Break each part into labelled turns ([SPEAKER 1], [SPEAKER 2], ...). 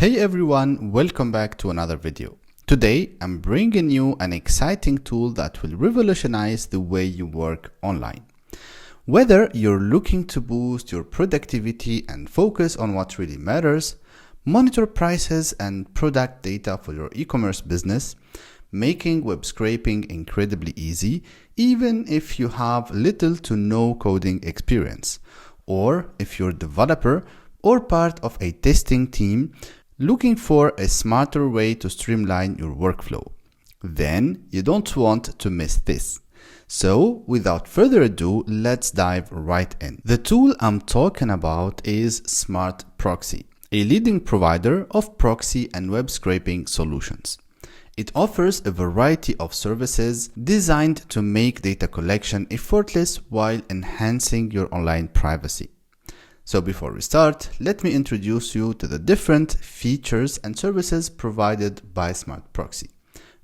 [SPEAKER 1] Hey everyone, welcome back to another video. Today I'm bringing you an exciting tool that will revolutionize the way you work online. Whether you're looking to boost your productivity and focus on what really matters, monitor prices and product data for your e-commerce business, making web scraping incredibly easy even if you have little to no coding experience, or if you're a developer or part of a testing team looking for a smarter way to streamline your workflow, then you don't want to miss this. So without further ado, let's dive right in. The tool I'm talking about is Smartproxy, a leading provider of proxy and web scraping solutions. It offers a variety of services designed to make data collection effortless while enhancing your online privacy. So before we start, let me introduce you to the different features and services provided by Smartproxy.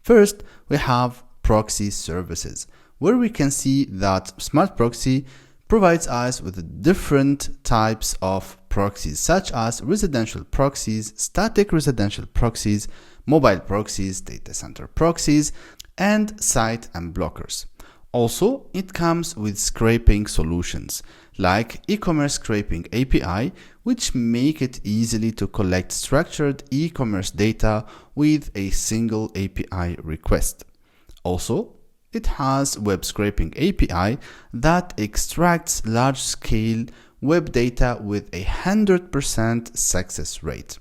[SPEAKER 1] First, we have proxy services, where we can see that Smartproxy provides us with different types of proxies, such as residential proxies, static residential proxies, mobile proxies, data center proxies, and site and blockers. Also, it comes with scraping solutions like e-commerce scraping API, which make it easily to collect structured e-commerce data with a single API request. Also, it has web scraping API that extracts large-scale web data with a 100% success rate.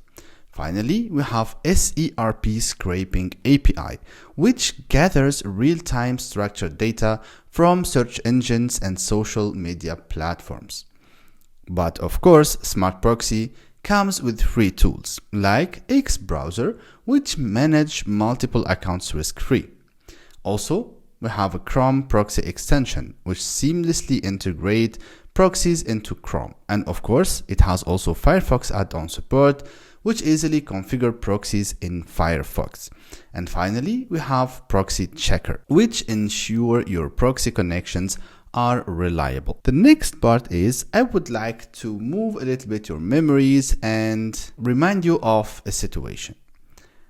[SPEAKER 1] Finally, we have SERP Scraping API, which gathers real-time structured data from search engines and social media platforms. But of course, Smartproxy comes with free tools like X Browser, which manage multiple accounts risk-free. Also, we have a Chrome proxy extension, which seamlessly integrates proxies into Chrome. And of course, it has also Firefox add-on support, which easily configure proxies in Firefox. And finally, we have Proxy Checker, which ensure your proxy connections are reliable. The next part is I would like to move a little bit your memories and remind you of a situation.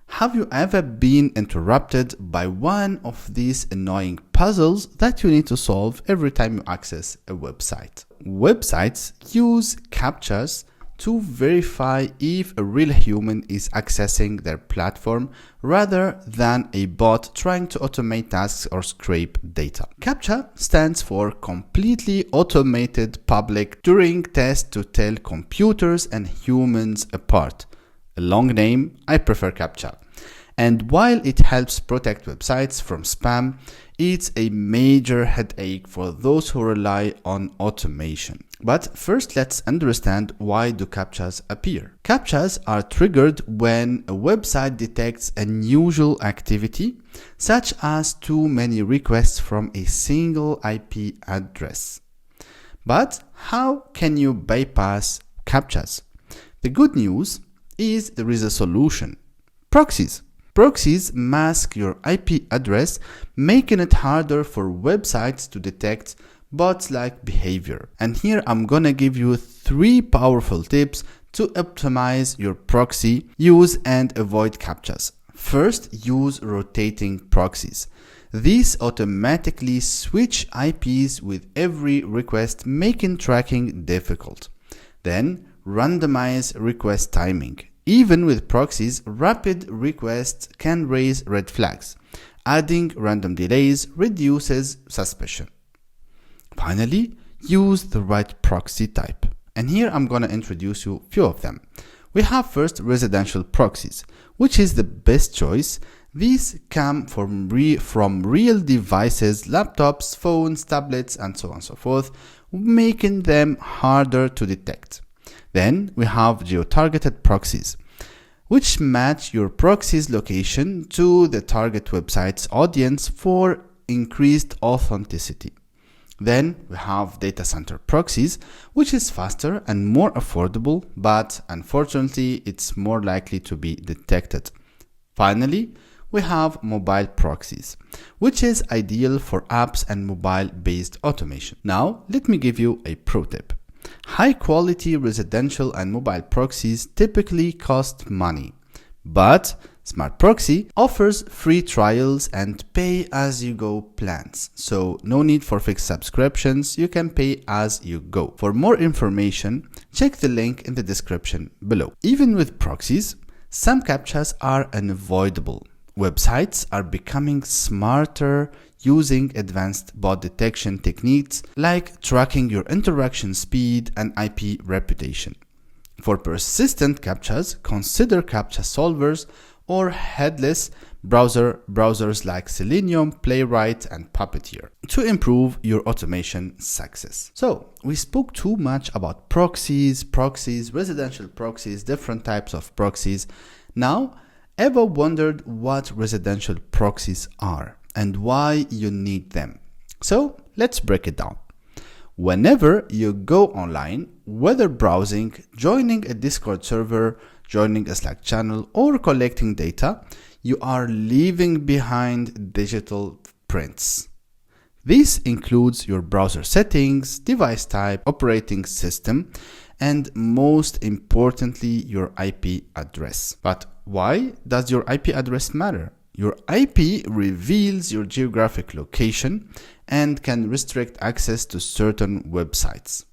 [SPEAKER 1] Have you ever been interrupted by one of these annoying puzzles that you need to solve every time you access a website? Websites use CAPTCHAs to verify if a real human is accessing their platform rather than a bot trying to automate tasks or scrape data. CAPTCHA stands for Completely Automated Public Turing Test to tell computers and humans apart. A long name, I prefer CAPTCHA. And while it helps protect websites from spam, it's a major headache for those who rely on automation. But first, let's understand why do CAPTCHAs appear. CAPTCHAs are triggered when a website detects unusual activity, such as too many requests from a single IP address. But how can you bypass CAPTCHAs? The good news is there is a solution: proxies. Proxies mask your IP address, making it harder for websites to detect bot-like behavior. And here I'm gonna give you 3 powerful tips to optimize your proxy use and avoid CAPTCHAs. First, use rotating proxies. These automatically switch IPs with every request, making tracking difficult. Then, randomize request timing. Even with proxies, rapid requests can raise red flags. Adding random delays reduces suspicion. Finally, use the right proxy type. And here I'm going to introduce you a few of them. We have first residential proxies, which is the best choice. These come from real devices, laptops, phones, tablets, and so on and so forth, making them harder to detect. Then we have geo-targeted proxies, which match your proxy's location to the target website's audience for increased authenticity. Then we have data center proxies, which is faster and more affordable, but unfortunately it's more likely to be detected. Finally, we have mobile proxies, which is ideal for apps and mobile-based automation. Now, let me give you a pro tip. High-quality residential and mobile proxies typically cost money, but Smartproxy offers free trials and pay-as-you-go plans, so no need for fixed subscriptions, you can pay as you go. For more information, check the link in the description below. Even with proxies, some CAPTCHAs are unavoidable. Websites are becoming smarter using advanced bot detection techniques like tracking your interaction speed and IP reputation. For persistent CAPTCHAs, consider CAPTCHA solvers or headless browsers like Selenium, Playwright, and Puppeteer to improve your automation success. So, we spoke too much about proxies, residential proxies, different types of proxies. Now, ever wondered what residential proxies are and why you need them? So, let's break it down. Whenever you go online, whether browsing, joining a Discord server, joining a Slack channel, or collecting data, you are leaving behind digital prints. This includes your browser settings, device type, operating system, and most importantly, your IP address. But why does your IP address matter? Your IP reveals your geographic location and can restrict access to certain websites.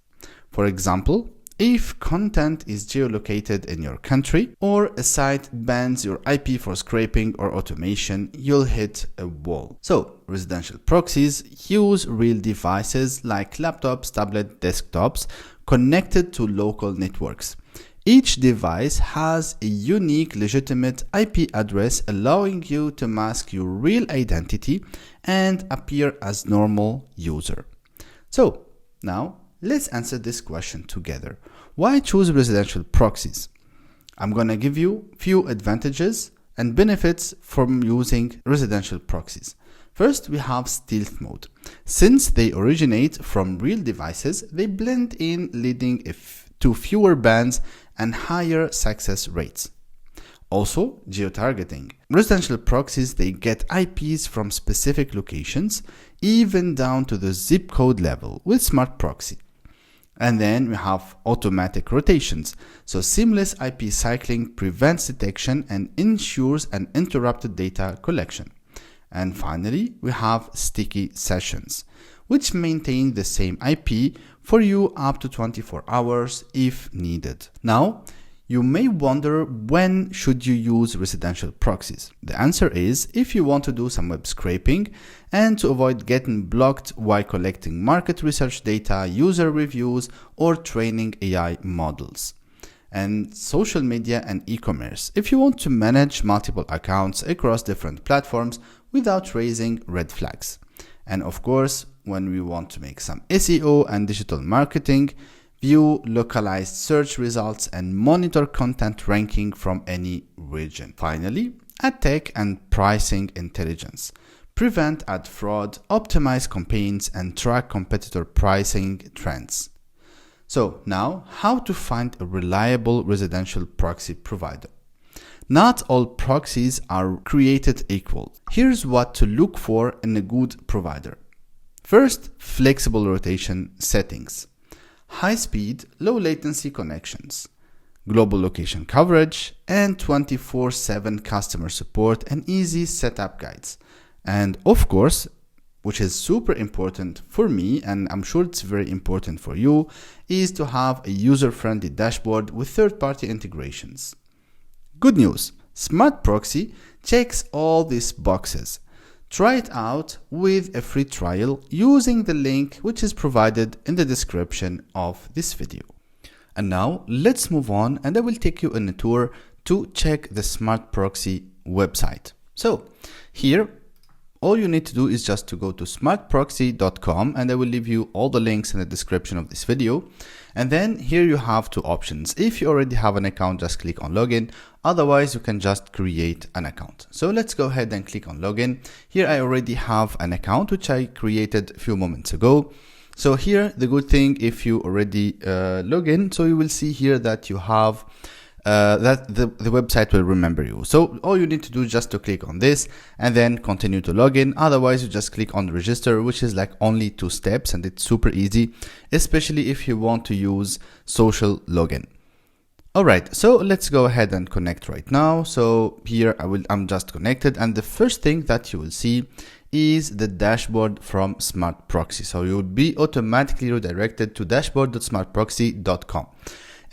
[SPEAKER 1] For example, if content is geolocated in your country or a site bans your IP for scraping or automation, you'll hit a wall. So, residential proxies use real devices like laptops, tablets, desktops connected to local networks. Each device has a unique legitimate IP address allowing you to mask your real identity and appear as normal user. So now let's answer this question together. Why choose residential proxies? I'm gonna give you few advantages and benefits from using residential proxies. First, we have stealth mode. Since they originate from real devices, they blend in, leading to fewer bans and higher success rates. Also, geotargeting. Residential proxies, they get IPs from specific locations, even down to the zip code level with Smartproxy. And then we have automatic rotations. So seamless IP cycling prevents detection and ensures an interrupted data collection. And finally, we have sticky sessions, which maintain the same IP for you up to 24 hours if needed. Now, you may wonder, when should you use residential proxies? The answer is if you want to do some web scraping and to avoid getting blocked while collecting market research data, user reviews, or training AI models. And social media and e-commerce, if you want to manage multiple accounts across different platforms without raising red flags. And of course, when we want to make some SEO and digital marketing, view localized search results and monitor content ranking from any region. Finally, ad tech and pricing intelligence. Prevent ad fraud, optimize campaigns, and track competitor pricing trends. So now, how to find a reliable residential proxy provider? Not all proxies are created equal. Here's what to look for in a good provider. First, flexible rotation settings. High speed, low latency connections, global location coverage, and 24/7 customer support and easy setup guides. And of course, which is super important for me, and I'm sure it's very important for you, is to have a user-friendly dashboard with third-party integrations. Good news, Smartproxy checks all these boxes. Try it out with a free trial using the link which is provided in the description of this video. And now let's move on, and I will take you on a tour to check the Smartproxy website. So here, all you need to do is just to go to smartproxy.com, and I will leave you all the links in the description of this video. And then here you have two options. If you already have an account, just click on login. Otherwise, you can just create an account. So let's go ahead and click on login. Here I already have an account which I created a few moments ago. So here, the good thing, if you already log in, so you will see here that you have that the website will remember you. So all you need to do is just to click on this and then continue to log in. Otherwise, you just click on register, which is like only 2 steps, and it's super easy, especially if you want to use social login. All right, so let's go ahead and connect right now. So here I'm just connected, and the first thing that you will see is the dashboard from Smartproxy. So you will be automatically redirected to dashboard.smartproxy.com.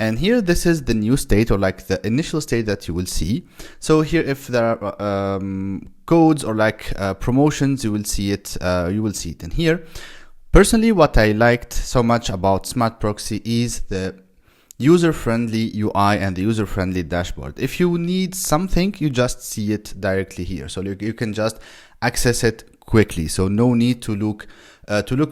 [SPEAKER 1] And here, this is the new state, or like the initial state that you will see. So here, if there are codes or like promotions, you will see it. In here. Personally, what I liked so much about Smartproxy is the user-friendly UI and the user-friendly dashboard. If you need something, you just see it directly here. So you can just access it quickly. So no need to look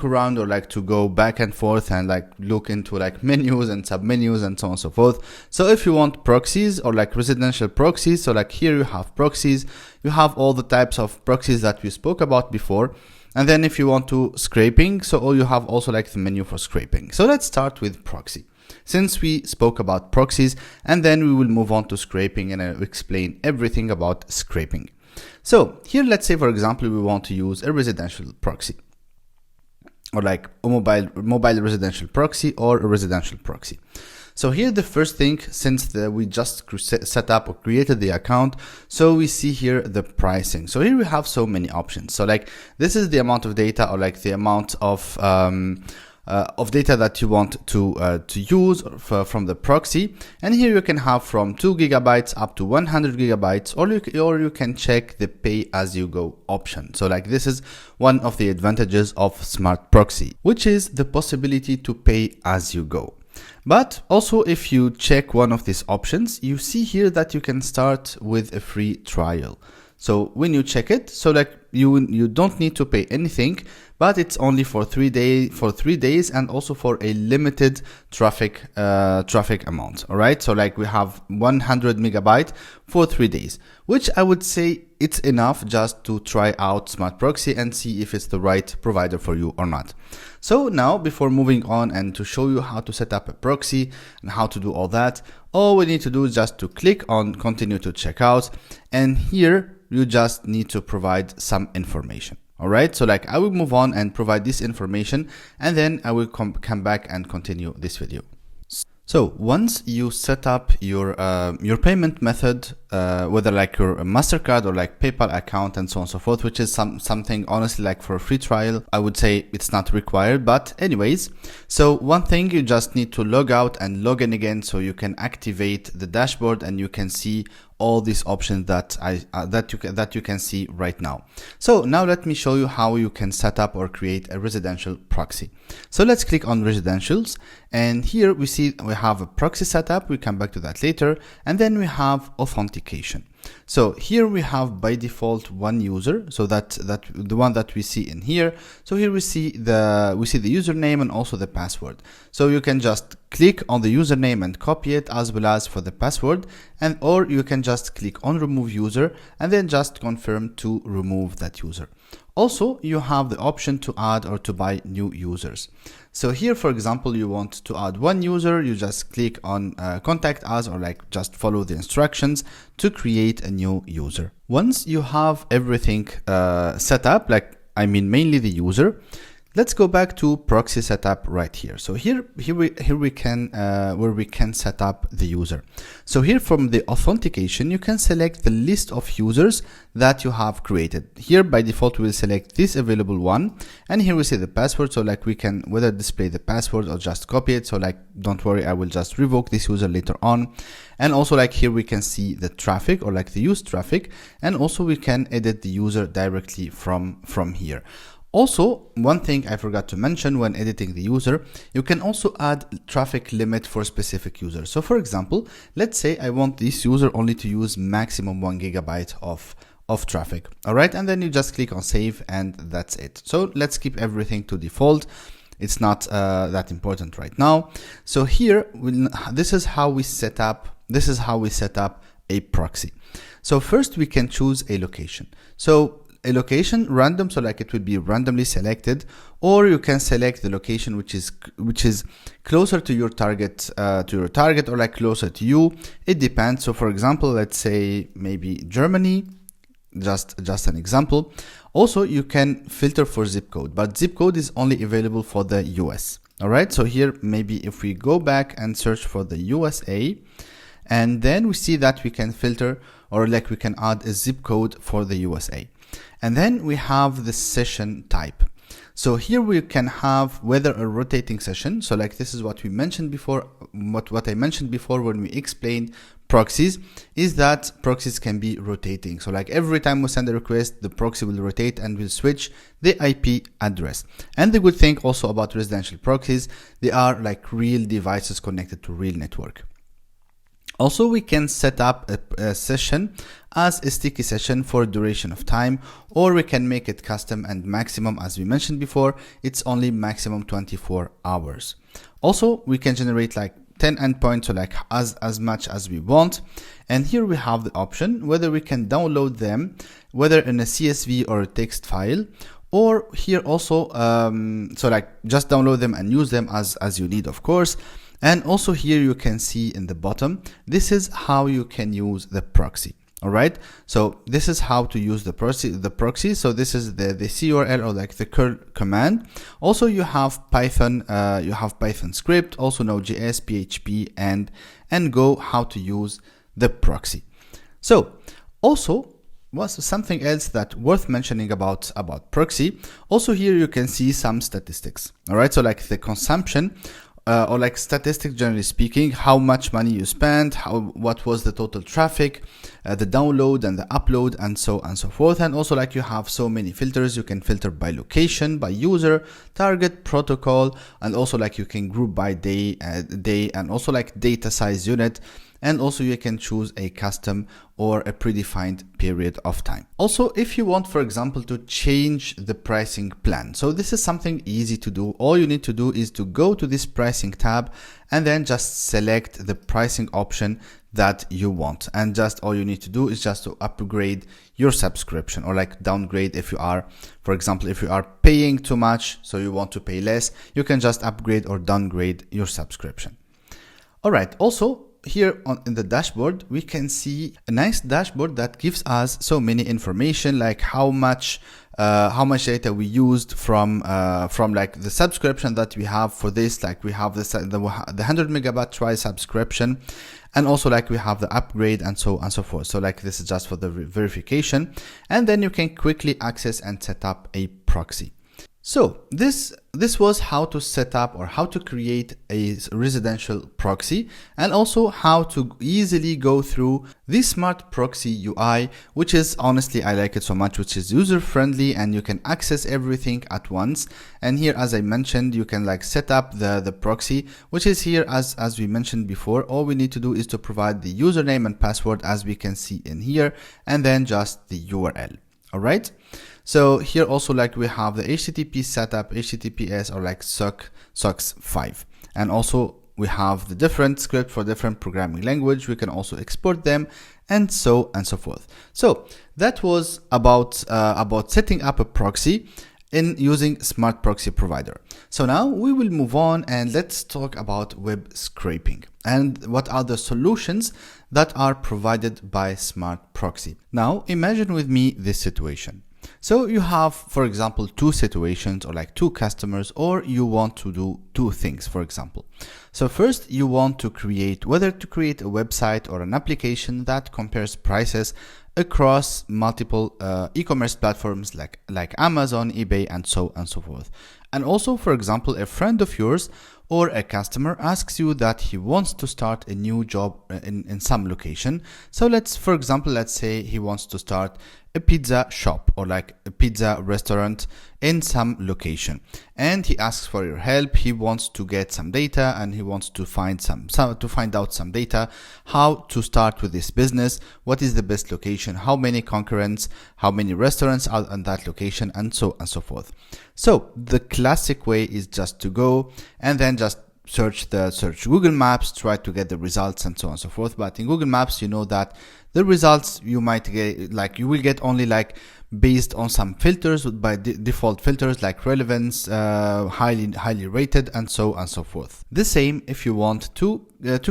[SPEAKER 1] around, or like to go back and forth and like look into like menus and submenus and so on and so forth. So if you want proxies or like residential proxies, so like here you have proxies, you have all the types of proxies that we spoke about before. And then if you want to scraping, so you have also like the menu for scraping. So let's start with proxy, since we spoke about proxies, and then we will move on to scraping, and I'll explain everything about scraping. So here, let's say for example, we want to use a residential proxy, or like a mobile residential proxy, or a residential proxy. So here, the first thing, since we just set up or created the account, so we see here the pricing. So here we have so many options. So like this is the amount of data, or like the amount of data that you want to use from the proxy. And here you can have from 2 gigabytes up to 100 gigabytes, or you can check the pay as you go option. So like this is one of the advantages of Smartproxy, which is the possibility to pay as you go. But also, if you check one of these options, you see here that you can start with a free trial. So when you check it, so like you don't need to pay anything, but it's only for 3 days, and also for a limited traffic amount. All right, so like we have 100 megabyte for 3 days, which I would say it's enough just to try out Smartproxy and see if it's the right provider for you or not. So now, before moving on and to show you how to set up a proxy and how to do all that, all we need to do is just to click on continue to checkout, and here you just need to provide some information. All right, so like I will move on and provide this information, and then I will come back and continue this video. So once you set up your payment method, whether like your MasterCard or like PayPal account and so on and so forth, which is something honestly like for a free trial, I would say it's not required. But anyways, so one thing, you just need to log out and log in again, so you can activate the dashboard and you can see all these options that you can see right now. So now let me show you how you can set up or create a residential proxy. So let's click on residentials, and here we see we have a proxy setup. We come back to that later, and then we have authentication. So here we have by default one user, so that the one that we see in here. So here we see the username and also the password. So you can just click on the username and copy it, as well as for the password, or you can just click on remove user and then just confirm to remove that user. Also, you have the option to add or to buy new users. So here, for example, you want to add one user, you just click on contact us, or like just follow the instructions to create a new user. Once you have everything set up, mainly the user, let's go back to proxy setup right here. So here we can where we can set up the user. So here from the authentication, you can select the list of users that you have created. Here by default, we'll select this available one, and here we see the password. So like we can whether display the password or just copy it. So like don't worry, I will just revoke this user later on. And also like here we can see the traffic, or like the used traffic, and also we can edit the user directly from here. Also, one thing I forgot to mention when editing the user, you can also add traffic limit for specific users. So for example, let's say I want this user only to use maximum 1 gigabyte of traffic. All right, and then you just click on save, and that's it. So let's keep everything to default. It's not that important right now. So here, this is how we set up a proxy. So first we can choose a location. So a location random, so like it will be randomly selected, or you can select the location which is closer to your target, or like closer to you. It depends. So for example, let's say maybe Germany, just an example. Also, you can filter for zip code, but zip code is only available for the US. All right, so here maybe if we go back and search for the USA, and then we see that we can filter, or like we can add a zip code for the USA. And then we have the session type. So here we can have whether a rotating session. So like this is what we mentioned before, what I mentioned before when we explained proxies, is that proxies can be rotating. So like every time we send a request, the proxy will rotate and will switch the IP address. And the good thing also about residential proxies, they are like real devices connected to real network. Also, we can set up a session as a sticky session for duration of time, or we can make it custom and maximum. As we mentioned before, it's only maximum 24 hours. Also, we can generate like 10 endpoints, so like as much as we want. And here we have the option whether we can download them, whether in a CSV or a text file, or here also, so like just download them and use them as you need, of course. And also here you can see in the bottom, this is how you can use the proxy. All right, so this is how to use the proxy. So this is the CURL, or like the curl command. Also you have Python, script, also Node.js, PHP, and Go, how to use the proxy. So also was something else that worth mentioning about proxy. Also here you can see some statistics. All right, so like the consumption, or like statistics, generally speaking, how much money you spent, what was the total traffic, the download and the upload, and so on and so forth. And also like you have so many filters. You can filter by location, by user, target, protocol, and also like you can group by day, and also like data size unit. And also you can choose a custom or a predefined period of time. Also, if you want, for example, to change the pricing plan, so this is something easy to do. All you need to do is to go to this pricing tab and then just select the pricing option that you want. And just all you need to do is just to upgrade your subscription, or like downgrade if you are, for example, if you are paying too much, so you want to pay less, you can just upgrade or downgrade your subscription. All right, also, here in the dashboard, we can see a nice dashboard that gives us so many information, like how much data we used from like the subscription that we have for this. Like we have the 100 megabyte trial subscription, and also like we have the upgrade, and so on and so forth. So like this is just for the verification, and then you can quickly access and set up a proxy. So this was how to set up or how to create a residential proxy, and also how to easily go through the Smartproxy UI, which is honestly, I like it so much, which is user friendly and you can access everything at once. And here, as I mentioned, you can like set up the proxy, which is here as we mentioned before. All we need to do is to provide the username and password, as we can see in here, and then just the URL. All right. So here also like we have the HTTP setup, HTTPS, or like SOCKS 5. And also we have the different script for different programming language. We can also export them, and so forth. So that was about setting up a proxy in using Smartproxy provider. So now we will move on and let's talk about web scraping and what are the solutions that are provided by Smartproxy. Now imagine with me this situation. So you have, for example, two situations, or like two customers, or you want to do two things, for example. So first you want to create a website or an application that compares prices across multiple e-commerce platforms like Amazon, eBay, and so forth. And also, for example, a friend of yours or a customer asks you that he wants to start a new job in some location. So for example, let's say he wants to start a pizza shop or like a pizza restaurant in some location, and he asks for your help. He wants to get some data, and he wants to find out some data, how to start with this business, what is the best location, how many concurrents, how many restaurants are on that location, and so forth. So the classic way is just to go and then just search Google Maps, try to get the results, and so on and so forth. But in Google Maps, you know that The results you might get, like you will get only like based on some filters by default filters like relevance, highly rated, and so on and so forth. The same if you want to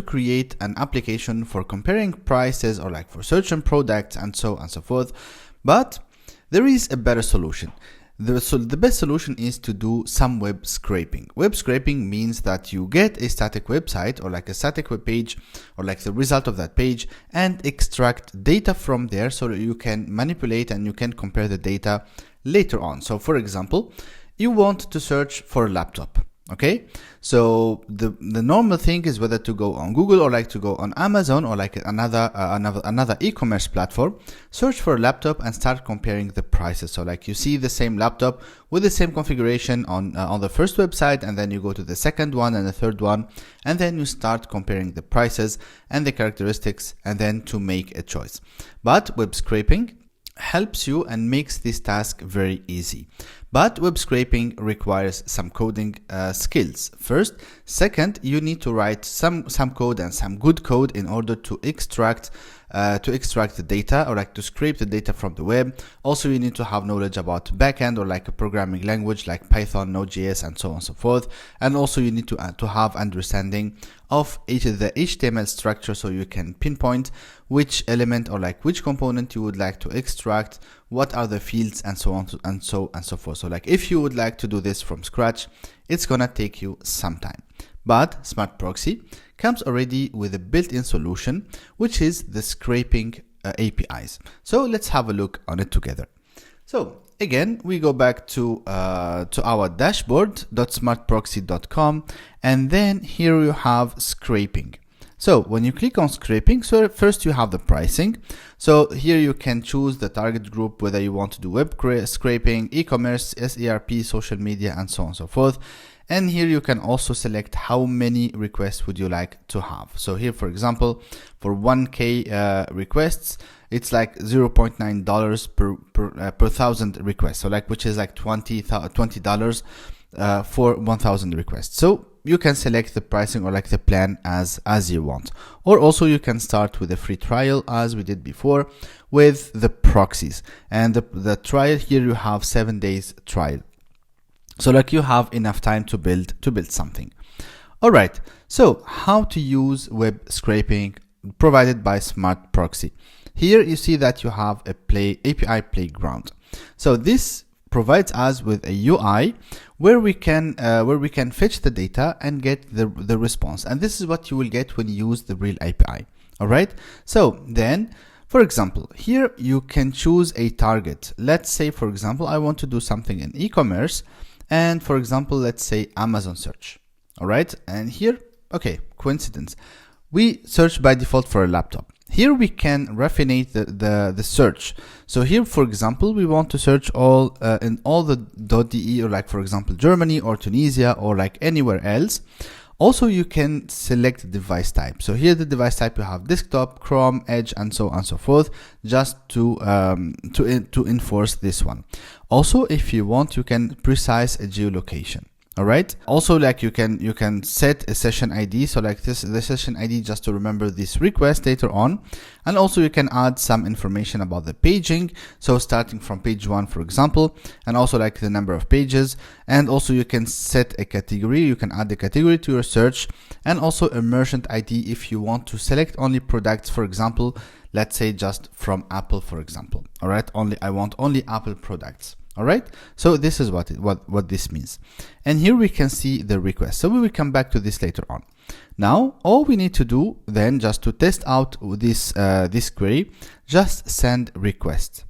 [SPEAKER 1] create an application for comparing prices or like for searching products and so on and so forth. But there is a better solution. The best solution is to do some web scraping. Web scraping means that you get a static website or like a static web page or like the result of that page and extract data from there so that you can manipulate and you can compare the data later on. So for example, you want to search for a laptop. Okay, so the normal thing is whether to go on Google or like to go on Amazon or like another e-commerce platform, search for a laptop and start comparing the prices. So like you see the same laptop with the same configuration on the first website, and then you go to the second one and the third one, and then you start comparing the prices and the characteristics, and then to make a choice. But web scraping helps you and makes this task very easy. But web scraping requires some coding skills first. Second, you need to write some code and some good code in order to extract the data or like to scrape the data from the web. Also, you need to have knowledge about backend or like a programming language like Python, Node.js, and so on and so forth. And also you need to have understanding of the HTML structure so you can pinpoint which element or like which component you would like to extract, what are the fields, and so on and so forth. So like if you would like to do this from scratch, it's gonna take you some time. But Smartproxy comes already with a built-in solution, which is the scraping APIs. So let's have a look on it together. So again, we go back to our dashboard.smartproxy.com, and then here you have scraping. So when you click on scraping, so first you have the pricing. So here you can choose the target group, whether you want to do web scraping, e-commerce, SERP, social media, and so on and so forth. And here you can also select how many requests would you like to have. So here, for example, for 1K requests, it's like $0.9 per thousand requests. So like, which is like $20 for 1,000 requests. So you can select the pricing or like the plan as you want. Or also you can start with a free trial as we did before with the proxies. And the trial here, you have 7 days trial. So like you have enough time to build something. All right. So how to use web scraping provided by Smartproxy. Here you see that you have a API playground. So this provides us with a UI where we can fetch the data and get the response. And this is what you will get when you use the real API. All right. So then, for example, here you can choose a target. Let's say, for example, I want to do something in e-commerce. And for example, let's say Amazon search. All right. And here, okay, coincidence. We search by default for a laptop. Here we can raffinate the search. So here, for example, we want to search in all the .de or like, for example, Germany or Tunisia or like anywhere else. Also, you can select the device type. So here the device type, you have desktop, Chrome, Edge, and so on and so forth, just to enforce this one. Also, if you want, you can precise a geolocation. All right. Also, like you can set a session ID. So like the session ID just to remember this request later on. And also you can add some information about the paging. So starting from page 1, for example, and also like the number of pages. And also you can set a category. You can add the category to your search, and also a merchant ID if you want to select only products, for example, let's say just from Apple, for example. All right. I want only Apple products. All right. So this is what this means. And here we can see the request. So we will come back to this later on. Now, all we need to do then, just to test out this query, just send request.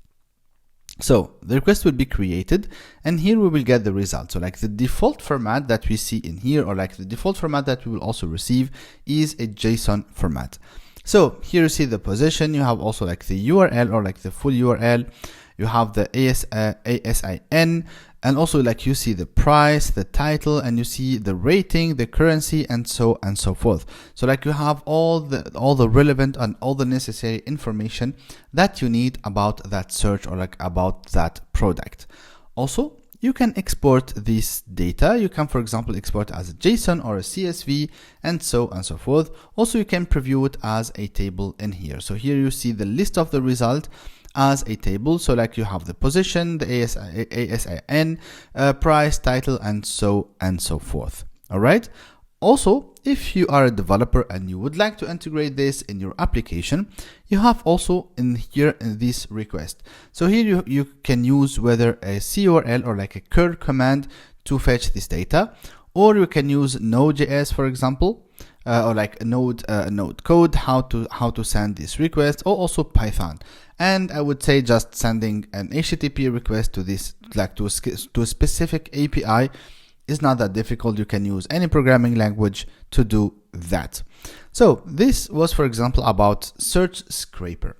[SPEAKER 1] So the request will be created, and here we will get the result. So like the default format that we see in here, or like the default format that we will also receive, is a JSON format. So here you see the position. You have also like the URL or like the full URL. You have the ASIN, and also like you see the price, the title, and you see the rating, the currency, and so forth. So like you have all the relevant and all the necessary information that you need about that search or like about that product. Also, you can export this data. You can, for example, export as a JSON or a CSV and so on and so forth. Also, you can preview it as a table in here. So here you see the list of the result as a table. So like you have the position, the ASIN, price, title, and so forth. All right. Also, if you are a developer and you would like to integrate this in your application, you have also in here in this request. So here you can use whether a curl or like a curl command to fetch this data, or you can use Node.js, for example, or like a node code, how to send this request, or also Python. And I would say just sending an HTTP request to this, like to a specific API, is not that difficult. You can use any programming language to do that. So this was, for example, about Search Scraper.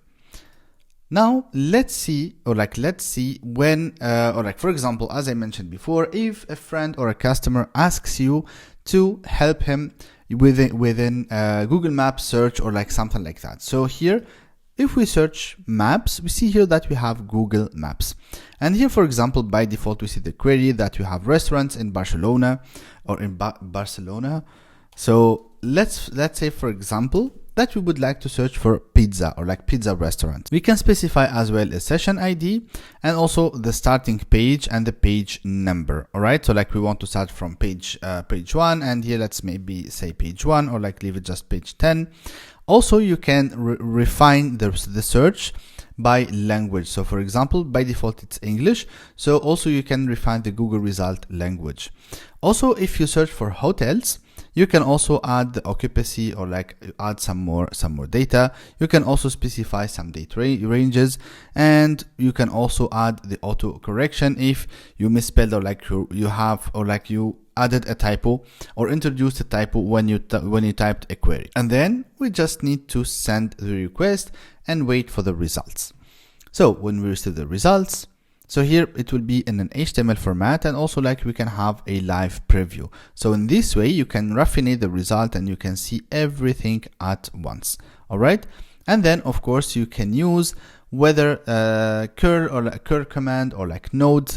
[SPEAKER 1] Now let's see when, or like, for example, as I mentioned before, if a friend or a customer asks you to help him within Google Maps search or like something like that. So here, if we search maps, we see here that we have Google Maps. And here, for example, by default, we see the query that we have restaurants in Barcelona or in Barcelona. So let's say, for example, that we would like to search for pizza or like pizza restaurant. We can specify as well a session ID and also the starting page and the page number. All right. So like we want to start from page 1, and here let's maybe say page 1 or like leave it just page 10. Also, you can refine the search by language. So for example, by default, it's English. So also you can refine the Google result language. Also, if you search for hotels, you can also add the occupancy or like add some more data. You can also specify some date ranges, and you can also add the auto correction if you misspelled or like you have or like you added a typo or introduced a typo when you typed a query. And then we just need to send the request and wait for the results. So when we receive the results, so here it will be in an HTML format, and also like we can have a live preview. So in this way, you can raffinate the result and you can see everything at once. All right. And then of course you can use whether curl or a curl command or like node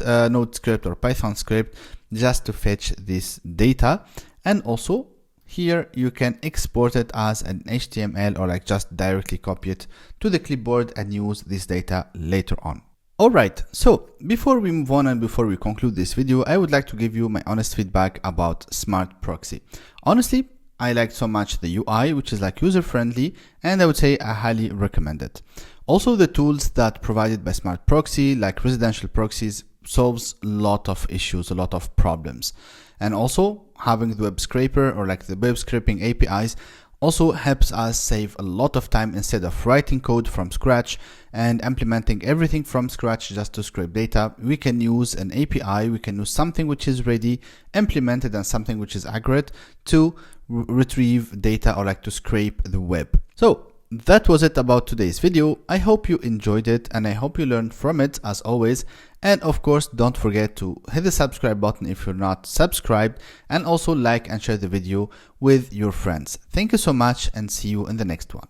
[SPEAKER 1] script or Python script just to fetch this data. And also here you can export it as an HTML or like just directly copy it to the clipboard and use this data later on. Alright, so before we move on and before we conclude this video, I would like to give you my honest feedback about Smartproxy. Honestly, I liked so much the UI, which is like user-friendly, and I would say I highly recommend it. Also, the tools that provided by Smartproxy, like residential proxies, solves a lot of issues, a lot of problems. And also having the web scraper or like the web scraping APIs also helps us save a lot of time instead of writing code from scratch and implementing everything from scratch just to scrape data. We can use an API, we can use something which is ready, implemented, and something which is accurate to retrieve data or like to scrape the web. So that was it about today's video. I hope you enjoyed it and I hope you learned from it as always. And of course, don't forget to hit the subscribe button if you're not subscribed, and also like and share the video with your friends. Thank you so much and see you in the next one.